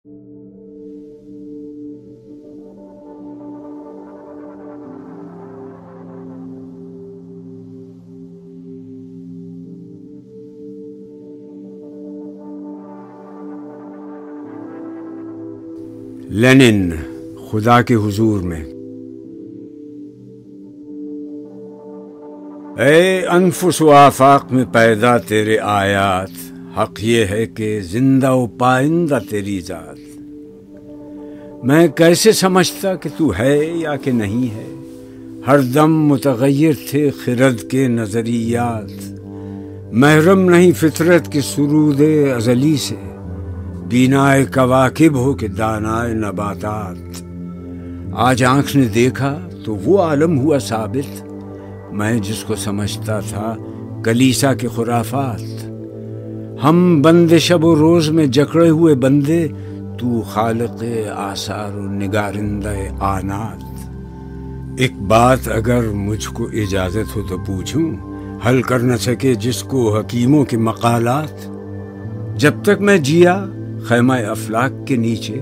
Linen, خدا کے حضور میں۔ اے انفس و آفاق میں پیدا تیرے آیات، حق یہ ہے کہ زندہ و پائندہ تیری ذات۔ میں کیسے سمجھتا کہ تو ہے یا کہ نہیں ہے، ہر دم متغیر تھے خرد کے نظریات۔ محرم نہیں فطرت کے سرود ازلی سے، بینائے کواکب ہو کہ دانائے نباتات۔ آج آنکھ نے دیکھا تو وہ عالم ہوا ثابت، میں جس کو سمجھتا تھا کلیسا کے خرافات۔ ہم بندے شب و روز میں جکڑے ہوئے بندے، تو خالق آثار و نگارندہ آنات۔ ایک بات اگر مجھ کو اجازت ہو تو پوچھوں، حل کر نہ سکے جس کو حکیموں کے مقالات۔ جب تک میں جیا خیمہ افلاک کے نیچے،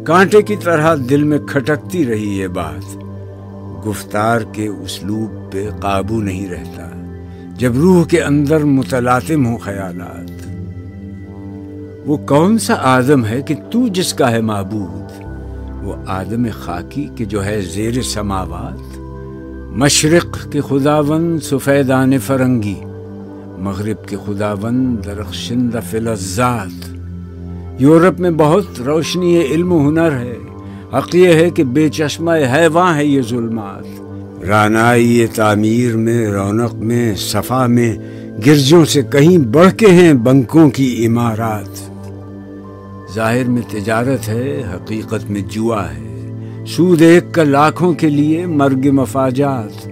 کانٹے کی طرح دل میں کھٹکتی رہی یہ بات۔ گفتار کے اسلوب پہ قابو نہیں رہتا جب روح کے اندر متلاطم ہوں خیالات۔ وہ کون سا آدم ہے کہ تو جس کا ہے معبود، وہ آدم خاکی کہ جو ہے زیر سماوات۔ مشرق کے خداوند سفیدان فرنگی، مغرب کے خداوند درخشندہ فلزات۔ یورپ میں بہت روشنی علم و ہنر ہے، حق یہ ہے کہ بے چشمہ حیواں ہے یہ ظلمات۔ رانائی تعمیر میں، رونق میں، صفا میں، گرجوں سے کہیں بڑھ کے ہیں بنکوں کی عمارات۔ ظاہر میں تجارت ہے، حقیقت میں جوا ہے، سود ایک کا لاکھوں کے لیے مرگ مفاجات۔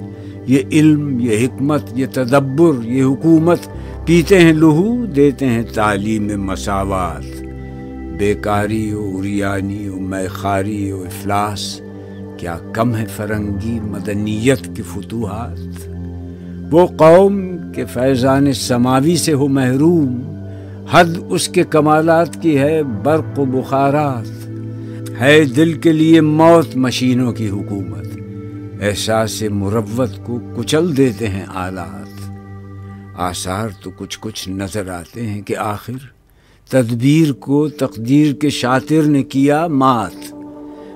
یہ علم، یہ حکمت، یہ تدبر، یہ حکومت، پیتے ہیں لہو، دیتے ہیں تعلیم مساوات۔ بیکاری و عریانی و میخاری و افلاس، کیا کم ہے فرنگی مدنیت کی فتوحات۔ وہ قوم کے فیضان سماوی سے ہو محروم، حد اس کے کمالات کی ہے برق و بخارات۔ ہے دل کے لیے موت مشینوں کی حکومت، احساس مروت کو کچل دیتے ہیں آلات۔ آثار تو کچھ نظر آتے ہیں کہ آخر تدبیر کو تقدیر کے شاطر نے کیا مات۔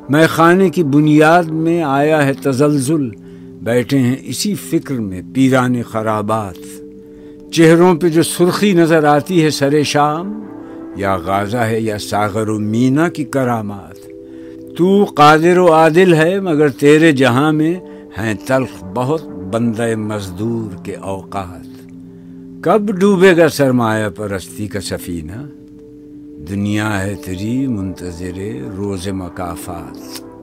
میں خانے کی بنیاد میں آیا ہے تزلزل، بیٹھے ہیں اسی فکر میں پیران خرابات۔ چہروں پہ جو سرخی نظر آتی ہے سر شام، یا غازہ ہے یا ساغر و مینا کی کرامات۔ تو قادر و عادل ہے مگر تیرے جہاں میں ہیں تلخ بہت بندہ مزدور کے اوقات۔ کب ڈوبے گا سرمایہ پرستی کا سفینہ، دنیا ہے تیری منتظر روز مکافات۔